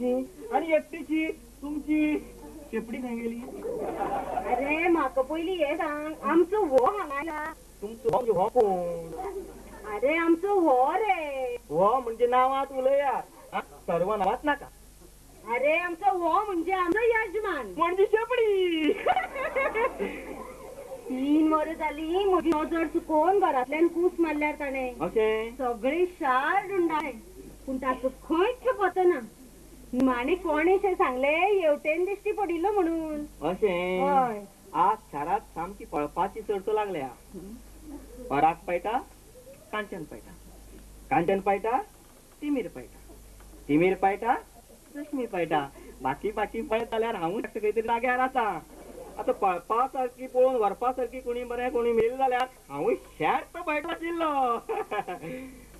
तुमची आणि एकटीची तुमची शेपडी खंय गेली? अरे म्हाका पयली हे सांग, आमचो हो हांगायला. तुमचो हो कोण? अरे आमचो हो रे. हो म्हणजे नावात उलया, सर्व नावात नाका. अरे आमचो हो म्हणजे आमचो यजमान. म्हणजे शेपडी. 3 वर्स जाली म्हजी नजर चुकोवन घरांतल्यान कूस मारल्यार ताणें. अशें सगळी शार डुंडाळे, पूण ताचो खंयच पतना. माने कोणेशें सांगले येवटेन दिश्टी पडिल्लो म्हणून. अशें हय. आज शारात सामकी पळपाची चर्चा लागल्या. पराग पायटा कांचन पायटा, कांचन पायटा तिमीर पायटा, तिमीर पायटा रश्मी पायटा. बाकी पळयत जाल्यार हांवूय खंय तरी जाग्यार आसा. आता पळपा सारकी पळोवन व्हरपा सारकी कोणी बरें कोणी मेल जाल्यार हांवूय शेर्त पळयत आशिल्लो.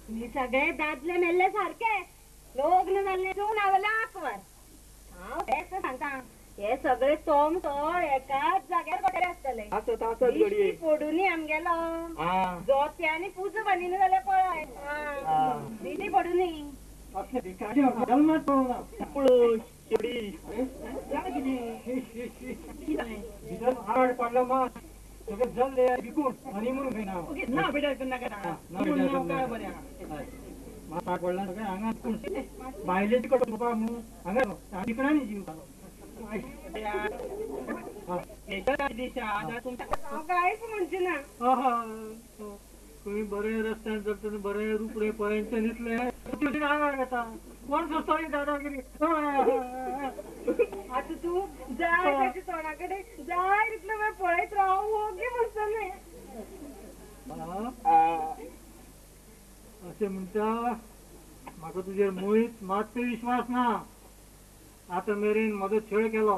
मी सगळे दादले मेल्ले सारखे. लग्न जाल्ले ठेवून हांवें आकवर. हांव तेच सांगता, हे सगळे तोम तोळ एकाच जाग्यार बसले आसतले. आसत घडये दिश्टी पडूनी आमगेलो. जोत्यांनी पुजो बांदिना जाल्यार पळय. दिश्टी पडूनी. बायलेची जीव कांयच म्हणचे ना. तुम्ही बरे रस्त्यान चलतना बरे रुपडे पळयचे दिसले घेता कोण सोय दादागिरी. आता तू जाय त्याच्या तोंडाकडे जाय तिथलं वेळ पळयत राव ओके म्हणताले. असे म्हणता म्हाका तुजेर मुळीच मात्सो विश्वास ना. आता मेरेन म्हजो छळ केलो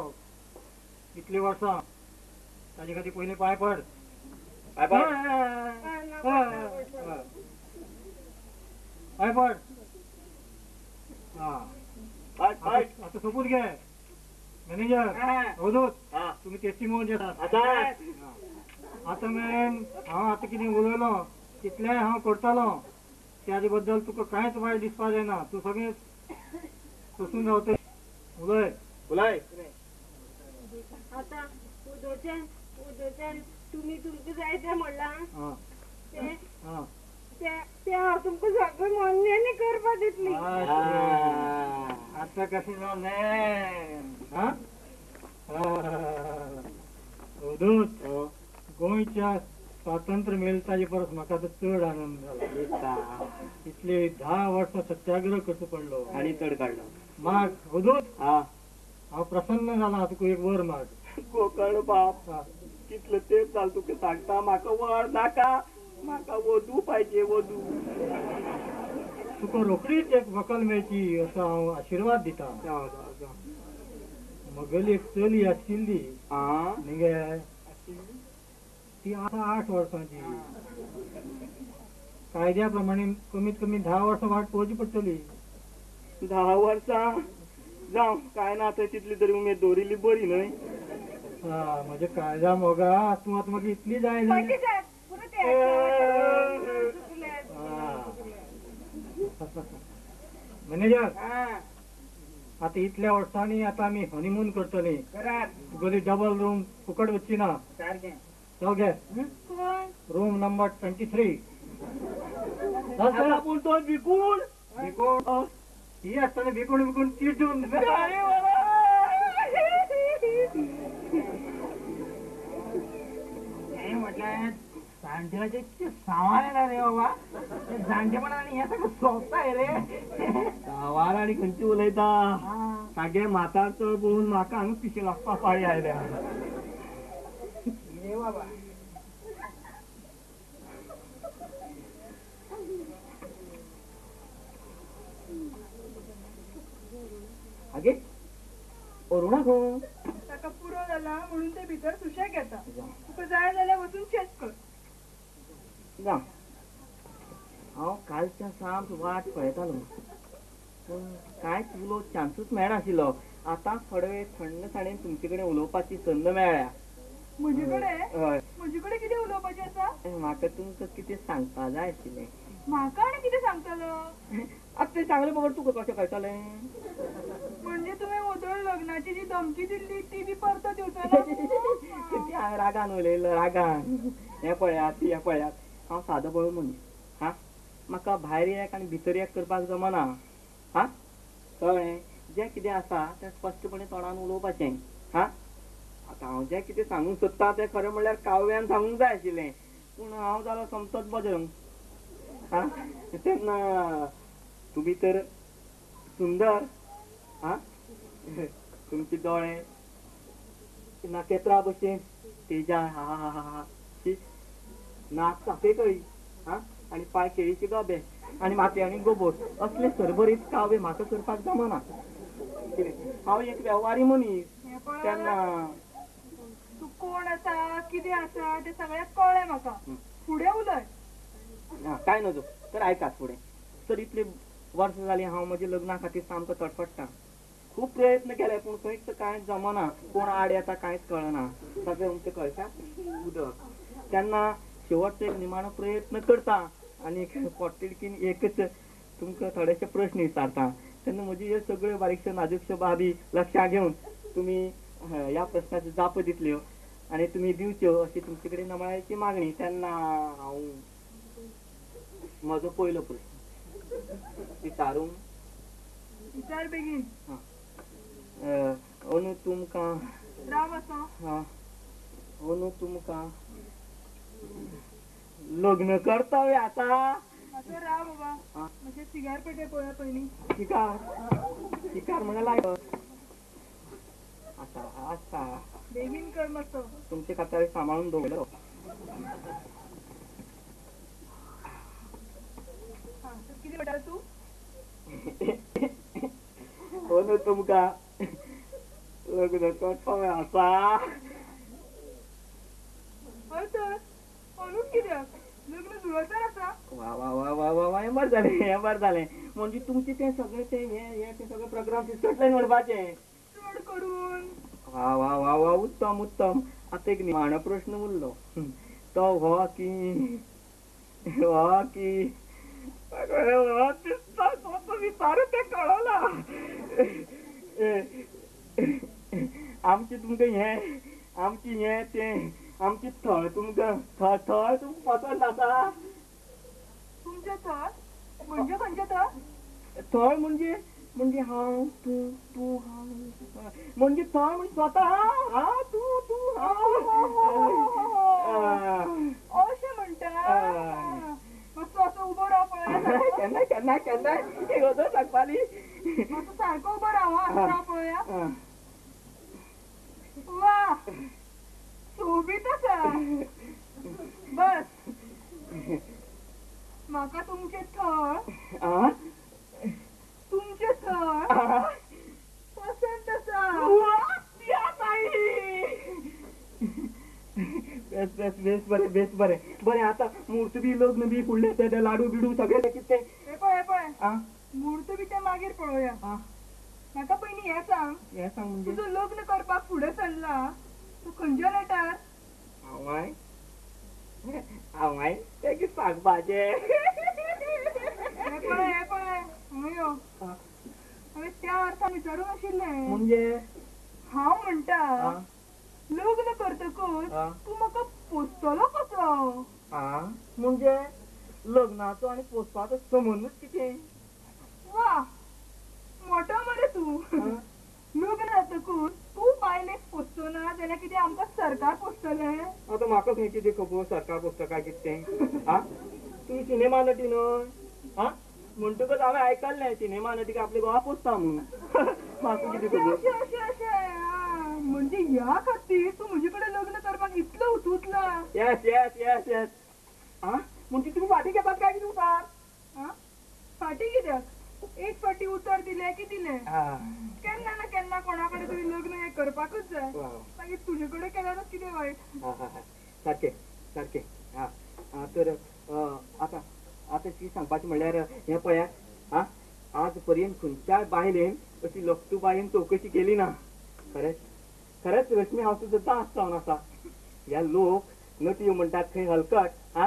इतली वर्सां, ताजे खातीर पयलीं पांय पड. पांय पड. आता सोपूत घे. मॅनेजर अवधूत तुम्ही टेस्टिमोन येतात. आता मेरेन हांव आता कितें उलयलो तितलें हांव करतालो. त्याचे बद्दल तुका कांयच वायट दिसपा जायना. तूं सगळें सोसून रावतलें. उलय उलय. आता उदोच्यान तुम्ही तुमचं जाय तें म्हणलां ते हांव तुमकां सगळें मोन्यानी करपा दितली. आता कशें जालें अवधूत, गोंयच्या स्वातंत्र्य मेळटा ताजे परस म्हाका आतां चड आनंद जाला. इतले 10 वर्सां सत्याग्रह करचो पडलो आनी चड काडलो. माग अवधूत हांव प्रसन्न जाला. तुका एक वर माग. कोकण बाप कितलं तेंप जाल तुका सांगता. म्हाका वर नाका, म्हाका वधू पाहिजे वधू. तुका रोखडीच एक व्हंकल मेळची असो हांव आशिर्वाद दिता. म्हगेली एक चली आशिल्ली न्ही ती आतां 8 वर्सांची. कायद्या प्रमाणे कमीत कमी 10 वर्सां वाट पळोवची पडटली. 10 वर्सां जावं काय ना थंय तितली तरी उमेद दवरिल्ली बरी न्हय. म्हजे काळजा मोगा तूं आतां म्हाका इतली जाय मॅनेजर. आता इतल्या वर्सांनी आता आमी हनीमून करतली. तुगेली डबल रूम फुकट वचची ना. घे रूम नंबर 23. पूण तो विकून ही आसतना विकून तीच दिवन म्हटल्यार जाणटेचे सावार येणार रे बाबा. जाणटेपणांनी हे सगळं सोंपताय रे. सावार आनी खंयची उलयता. सागे म्हातार चड पळोवन म्हाका हांगा पिशे लागपा पाळी आयल्या. बाबा आगे अरुणा खंय? ताका पुरो जाला म्हणून ते भितर सुशेग घेता. तुका जाय जाल्यार वचून चॅक कर. जा हांव कालच्या सामक वाट पळयतालो पूण कांयच उलोवंक चान्सूच मेळनाशिल्लो. आतां थोडे वेळ थंडसाणेन तुमचे कडेन उलोवपाची संद मेळ्ळ्या. म्हजे कडेन कितें उलोवपाचें आसा? म्हाका तुमकां कितें सांगपा जाय आशिल्लें. म्हाका आनी कितें सांगतलो? आता ते चांगले बरोबर तुका कशें कळटलें? म्हणजे तुम्ही उदळ लग्नाची जी धमकी दिल्ली ती बी परत किती हांवें रागान उलयलो रागान. हें पळयात हें पळयात हांव सादो बळो मनीस हा. म्हाका भायर एक आनी भितर एक करपाक जमना हा. कळ्ळें? जें कितें आसा तें स्पश्टपणे तोंडान उलोवपाचें हा. आतां हांव जें कितें सांगूंक सोदतां तें खरें म्हणल्यार काव्यान सांगूंक जाय आशिल्लें, पूण हांव जालो समतोच बजरंग हा. तेन्ना तुमी तर सुंदर हा. तुमचे दोळे नाकेत्रा भशेन तेजा हा हा हा हा. नाक चाफेकळी हा आनी पांय केळीचे गोबे आनी माथ्यांनी गोबोर असले सरभरीत काव्य म्हाका करपाक जमना. हांव एक वेव्हारी मनीस तेन्ना तू कोण आसा कितें आसा ते सगळें कळ्ळें म्हाका. फुडें उलय. काय नजो तर आयकात फुडें. तर इतली वर्सां जालीं हांव म्हज्या लग्ना खातीर सामको तडफडटां. खूब प्रयत्न केले पूण खंयच कांयच जमना. कोण आड येता कांयच कळना. सगळें उमतें कळशाक उदक. तेन्ना शेवटचो एक निमाणो प्रयत्न करता आनी पोटतिडकीन एकच तुमकां थोडेशे प्रश्न विचारता. तेन्ना म्हजी ह्यो सगळ्यो बारीकश्यो नाजूकश्यो बाबी लक्षांत घेवन तुमी ह्या प्रस्नाच्यो जापो दितल्यो आनी तुमी दिवच्यो अशी तुमचे कडेन नमळायची मागणी. तेन्ना हांव म्हजो पयलो प्रस्न विचारूंक विचार बेगीन. अंदू तुमकां राव असो. अंदू तुमकां लग्न कर्तव्य आसा? असो राव बाबा. म्हणजे सिगार पेटे पळया पयलीं. शिकार म्हणा लायक आसा आसा. बेगीन कर मातसो. तुमचे खातीर सांबाळून दवरलो. कितें म्हणटा तूं? अंदू तुमकां लग्न कर्तव्य आसा? हय तर अंदूच कित्याक? लग्न जुळोवपार आसा. वा वा वा वा वा वा हें बरें जालें म्हणजे तुमचे तें सगळें तें सगळें प्रोग्राम सुटलें म्हणपाचें. चड करून. वा वा वा वा उत्तम उत्तम. आतां एक निमाणो प्रश्न उरलो तो हो की दिसता तो विचारू तें कळना. आमचें तुमकां हें आमची थळ तुमकां थळ तुमकां पसंद आसा? तुमचें थळ म्हणजे खंयचें थळ? थळ म्हणजे हांव तूं हांव म्हणजे थळ म्हणजे स्वता तूं अशें म्हणटा. मातसो असो उबो राव पळया. केन्ना गजो सांगपाली. मातसो सारको उबो राव. राव पळया. वा सोबीत आसा. बस म्हाका तुमचे थळ पसंत आसा. बेस बरें बरें. आतां मुहूर्त बी लग्न बी फुडलें ते लाडू बिडू सगळें कितें हे पळय मुहूर्त बी ते मागीर पळोवया. म्हाका पयलीं हें सांग म्हणजे तुजो लग्न करपाक फुडें सरला तूं खंयच्या नेटार? हांव तें कितें सांगपाचें. हे पळय हांवें त्या अर्थान विचारूंक आशिल्लें. म्हणजे हांव म्हणटा लग्न करतकच तूं म्हाका पोसतलो कसो? म्हणजे लग्नाचो आनी पोसपाचो संबंदूच कितें? वा मोठो मरे तूं. लग्न जातकूच तूं बायलेक पोसचो ना जाल्यार कितें आमकां सरकार पोसतलें? आतां म्हाका खंय कितें खबर सरकार पोसता काय कितें तें. तुमी सिनेमा नटी न्हय म्हणटकच हांवें आयकल्लें सिनेमा नटीक आपले घोवा पोसता म्हणून. म्हाका कितें खबर. अशें म्हणजे ह्या खातीर तूं म्हजे कडेन लग्न करपाक इतलो उतुतला? येस म्हणजे तुमी फाटीं घेतात काय कितें उतार? फाटीं कित्याक? एक फाटी उतर दिलें की दिलें. केन्ना ना केन्ना कोणा कडेन तरी लग्न हें करपाकूच जाय. मागीर तुजे कडेन केल्यारच कितें वायट. सारकें तर आतां ती सांगपाचें म्हणल्यार हें पळयात आज पर्यंत खंयच्याय बायलेन अशी लक्ष्टूबायेन चवकशी केली ना. खरेंच रश्मी हांव तुजो दास जावन आसा. ह्या लोक नटी म्हणटात खंय हलकट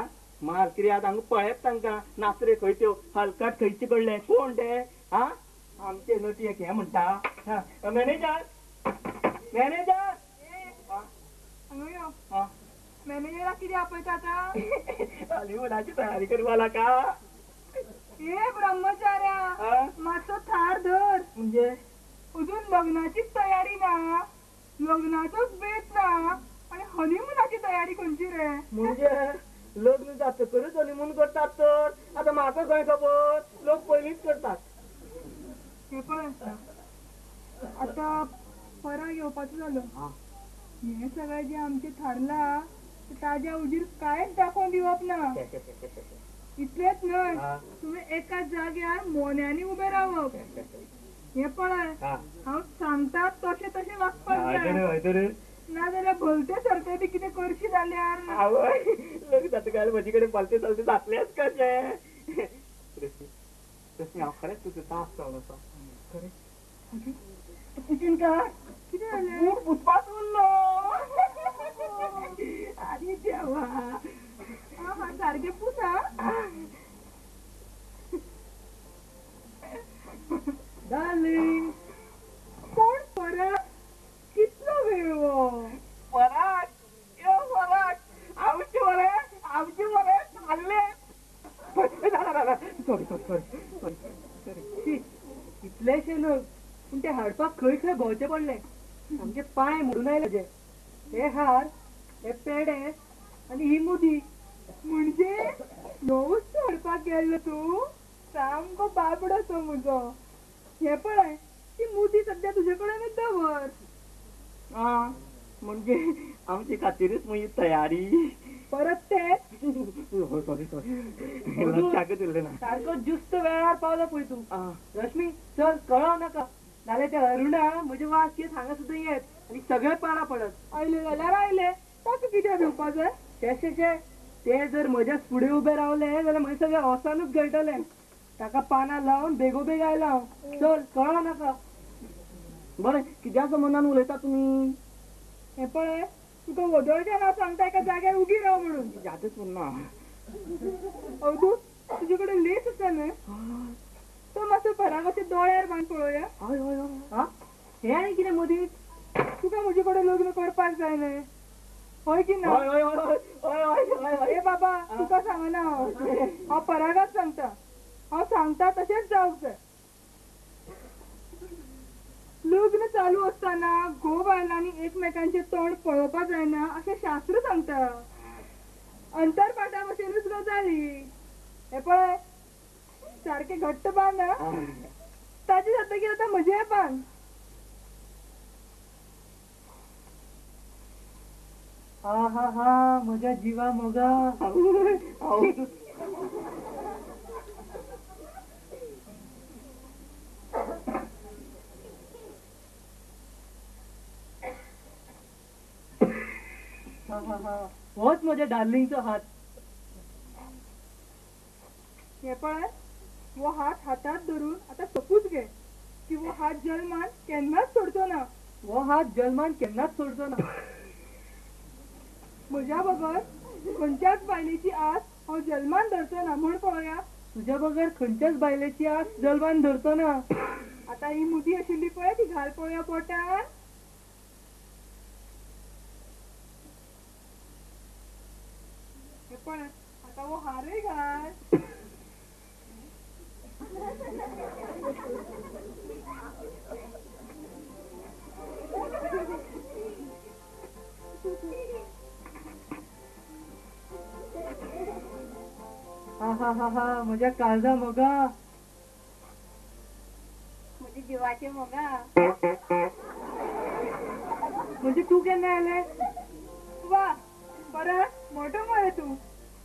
मार कित्याक हांगा पळयत तांकां नाचरे खंयच्यो हलकट खंयचे कडले कोण ते हा आमचे नटयेक हे म्हणटा मॅनेजर मॅनेजर मॅनेजरा किती आपयता आता हॉलिवूडाची तयारी करपा लागा ए ब्रह्मचार्या मातसो थार धर म्हणजे अजून लग्नाचीच तयारी ना लग्नाचोच बेत ना आणि हनीमूनाची तयारी खंयची रे म्हणजे लग्न जातकच हनीमून करतात तर आता म्हाका खंय खबर लोक पयलींच करतात हे पण आता परा घेवपाचो जालो हे सगळें जे आमचे थारला ताज्या उजीर कांयच दाखोवन दिवप ना इतलेच न्हय तुम्ही एकाच जाग्यार मोन्यांनी उबे रावप हे पळय हांव सांगता तशें तशें वागपाक जाय नाजाल्यार भलते सरते बी कितें करशी जाल्यार लग्न जातकाल म्हजे कडेन भलते चलते जातलेच कशें तशें हांव खरेंच तुजो तास जावन आसा खरें कितें काय कितें जालें पुसपाच उरलो आरे देवा हा सारकें पुसा डार्लिंग कोण परत कितलो वेळ हो पराग यो पराग आमचे मरे चालले सॉरी इतलेशे न्हय पूण ते हाडपाक खंय खंय भोंवचे पडले आमचे पांय मोडून आयले हे हार हे पेडे आनी ही मुदी म्हणजे नवूच हाडपाक गेल्लो तू सामको बाबडो तो म्हजो हे पळय ती मुदी सध्या तुजे कडेनच दवर म्हणजे आमची खातीरच मग तयारी परत ते सॉरी लक्षाकच उरले ना सारको जुस्त वेळार पावलो पळय तू रश्मी चल कळव नाका नाल्यार ते अरुणा म्हजे वास हांगा सुद्दां येत आनी सगळे पारा पडत आयले जाल्यार आयले ताका कितें भिवपा जाय ते जर म्हज्या फुडें उबे रावले जाल्यार म्हजे सगळे ओसानूच गळटले ताका पानां लावन बेगोबेग आयला हांव चल कळव नाका बरें कित्याचो मनान उलयता तुमी हे पळय तुका वदळचें नांव सांगता एका जाग्यार उगी राव म्हणून यादच उरना अवधूत तुजे कडेन लेस आसा न्हय तो मातसो परागाचे दोळ्यार बांद पळोवया हय हय हय हे आनी कितें मदीं तुका म्हजे कडेन लग्न करपाक जाय न्हय हय की ना हय हय हय हय हय ए बाबा तुका सांगना हांव परागाक सांगता हांव सांगता तशेंच जावंक जाय लग्न चालू असताना घोव बायलांनी एकमेकांचे तोंड पळोवपाक जायना अशें शास्त्र सांगता अंतरपाटा भशेनूच गजाली हे पळय सारखे घट्ट बांद ताचे जातकीर आतां म्हजे बांद हा हा हा म्हज्या जिवा मोगा होच म्हज्या डार्लिंगचो हात हे पळय वो हात हातात धरून आता सपूच घे की वो हात जल्मान केन्नाच सोडचो ना वो हात जल्मान केन्नाच सोडचो ना म्हज्या बगर खंयच्याच बायलेची आस हांव जल्मान धरचो ना म्हण पळोवया तुज्या बगर खंयच्याच बायलेची आस जल्मान धरचो ना आता ही मुदी आशिल्ली पळय ती घाल पळोवया पोटान हे पळय आता वो हारय घाल हा हा हा हा म्हज्या काळजा मोगा म्हजे जिवाचे मोगा म्हणजे तू केन्ना आयले वा परत मोठो मरे तू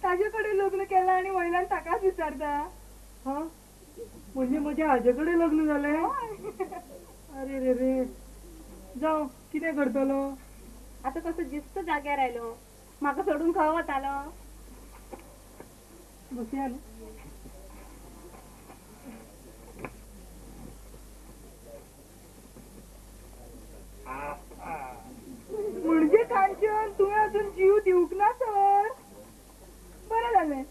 ताजे कडेन लग्न केला आणि वयल्यान ताकाच विचारता हा म्हणजे म्हज्या हाजे कडेन लग्न जालें अरे रे रे जावं कितें करतलो आता कसं जिस्त जाग्यार आयलो म्हाका सोडून खंय वतालो बसया न्हू म्हणजे कांचन तुवें अजून जीव दिवूक ना तर बरें जालें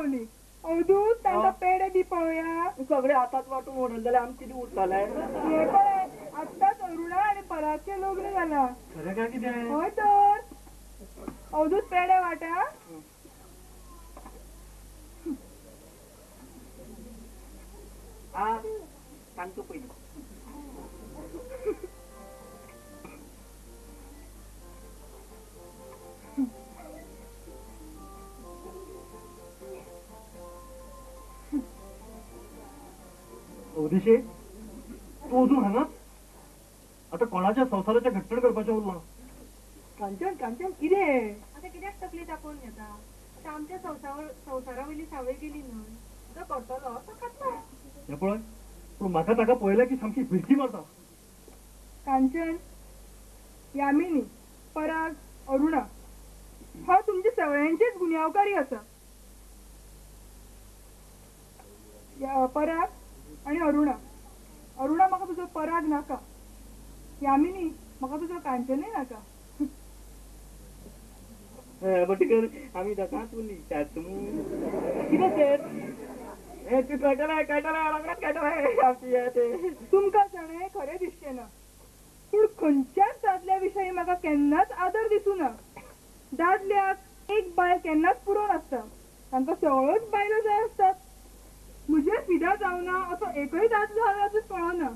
रावली. अवधूत तांकां पेडे दी पळोवया. सगळे हातात वाटून ओडून जाल्यार आमी कितें उरतले. हे पळय, आत्ताच अरुणा आनी परागचें लग्न जालां. खरें काय कितें? हय तर. अवधूत पेडे वाटा. सांगतो पयलीं. अवधेशे, तू अजून हांगाच? आता कोणाच्या संसाराच्या घट्टण करपाचें उरलां? कांचन कांचन कितें? आता कित्याक तकली तापोवन घेता? आता आमच्या संवसारा वयली सावय गेली न्हय. जो करतलो तो खाता. हे पळय, पूण म्हाका ताका पळयलें की सामकी भिरकी मारता. कांचन, यामिनी, पराग, अरुणा हा तुमचे सगळ्यांचेच गुन्यांवकारी आसा. पराग आणि अरुणा. अरुणा, म्हाका तुजो पराग नाका. यामिनी, म्हाका तुजो कांचनय नाका. बटीकर आमी दोगांच उरली कितें तर तूं कळटलें रोखडेंच कळटलें आमची ते. तुमकां जाणें खरें दिसचें ना, पूण खंयच्याच दादल्या विशयी म्हाका केन्नाच आदर दिसूं ना. दादल्याक एक बायल केन्नाच पुरो नासता. तांकां सगळ्योच बायलो जाय आसतात. म्हजे फिदा जावना असो एकय दादलो हांवें अजून पळोवना.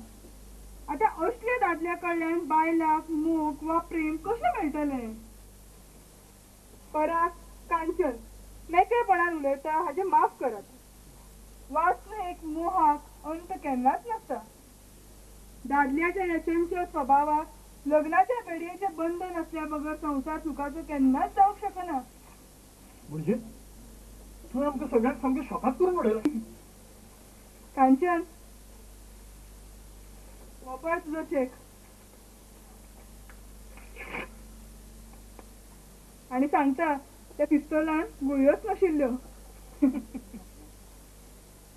आतां असल्या दादल्या कडल्यान बायलाक मोग वा प्रेम कशें मेळटलें? पराग, कांचन, मेकळेपणान उलयता हाचें माफ करात. वाचन एक मोहाक अंत केन्नाच नासता. दादल्याच्या यशस्वी स्वभावाक लग्नाच्या बेडयेचें बंधन असल्या बगर संसार सुखाचो केन्नाच जावंक शकना. म्हणजे तुवें आमकां सगळ्यांक सामकें शॉकात करून उडयलें. कांचन, वापर तुजो चेक. आणि सांगता, त्या पिस्तोलान गुळयोच नाशिल्ल्यो.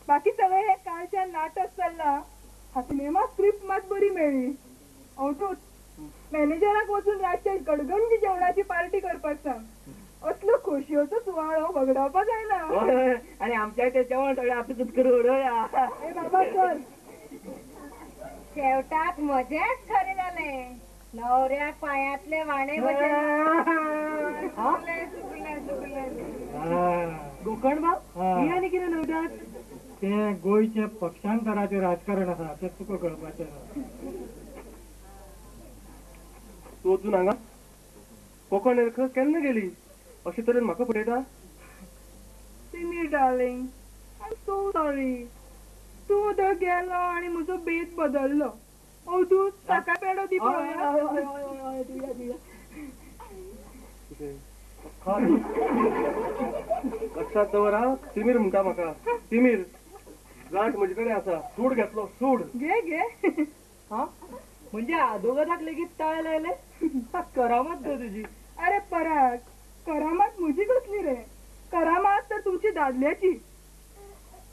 बाकी सगळे हे कालच्या नाटक चल्ला. हा सिनेमा स्क्रिप्ट मात बरी मेळ्ळी. अवधूत, मॅनेजराक वचून रातच्या गडगंज जेवणाची पार्टी करपाक सांग. असलो खोशयेचो सुवाळो वगडावपाक जायना. आणि आमच्या ते जेवण सगळें आपसूच करून उडोवया. ए बाबा चल. शेवटाक मजेच खरें जालें. नवऱ्याक पांयातले वाणे गोकर्ण बाब ही आनी कितें नवतात? ते गोंयचे पक्षांतराचें राजकारण आसा तें तुका कळपाचें ना. तूं अजून हांगा कोकण रेख केन्ना गेली अशे तरेन म्हाका पळयता? Simi darling, I am so sorry. तूं थंय गेलो आनी म्हजो बेत बदललो. अवधूत, ताका पेडो दी पळोवया. लक्षात दवरा, तिमीर म्हणटा म्हाका. तिमीर गांठ म्हजे कडेन आसा. सूड घेतलो, सूड. घे घे. हा म्हणजे आदोगादाक लेगीत ताळ लायले. करामत ग तुझी. अरे पराग, करामात म्हजी कसली रे? करामात तर तुमची दादल्याची.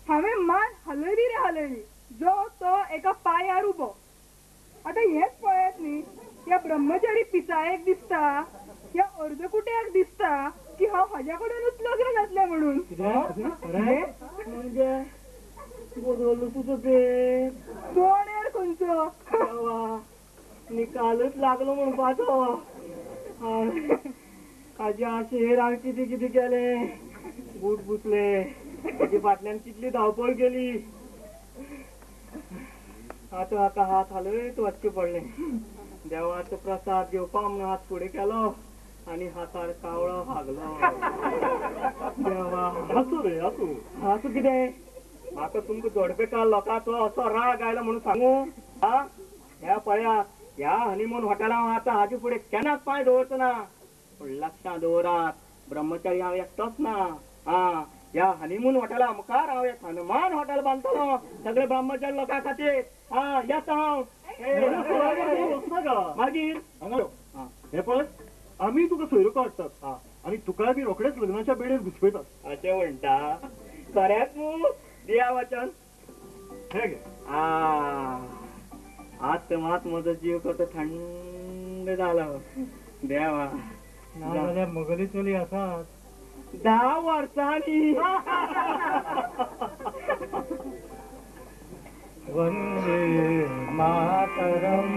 हांवें मान हलयली रे हलयली, जो तो एका पांयार उबो. आता हेच पळयात न्ही, या ब्रह्मचारी पिसायेक दिसता, या अर्धकुट्याक दिसता की हांव हाज्या कडेनूच लग्न घातलें म्हणून. म्हणजे बदललो तुझं ते कोण यार खंयचो? निकालच लागलो म्हणपाचो. हाजे आशेर हांवें कितें कितें केलें. बूट बुसले, ताचे फाटल्यान कितली धांवपळ केली. आतां हाका हात हालयत वचचें पडलें. देवाचो प्रसाद घेवपा म्हणून हात फुडें केलो आनी हातार कावळो हागलो. देवा, आसूं रे आसूं. हातू कितें? म्हाका तुमकां जोडपेकार लोकांचो असो राग आयलो म्हणून सांगू. हा ह्या पळयात, ह्या हनीमून हॉटेलांत आतां हाजे फुडें केन्नाच पांय दवरचो ना. पूण लक्षांत दवरात, ब्रह्मचारी हांव एकटोच ना. हा ह्या हनीमून हॉटेला मुखार हांव एक हनुमान हॉटेल बांदतलो सगळे ब्रह्मचारी लोकां खातीर. हा येता हांव. मागीर हे पळय, आमी तुका सोयरो काडटात आनी तुका बी रोखडेच लग्नाच्या बेडीर घुसपयतात. अशें म्हणटा? खरेंच न्हू? दिया वचन. हे घे. आत मात म्हजो जीव कसो थंड जालो. देवा, नाजाल्यार मोगली चली आसात 10 वर्षांनी. वंदे मातरम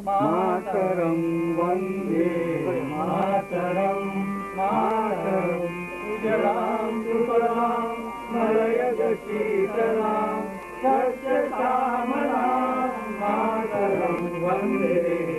मातरम वंदे मातरम मातरम उजलां सुफलां मलयजशीतलां सस्यश्यामलां मातरम वंदे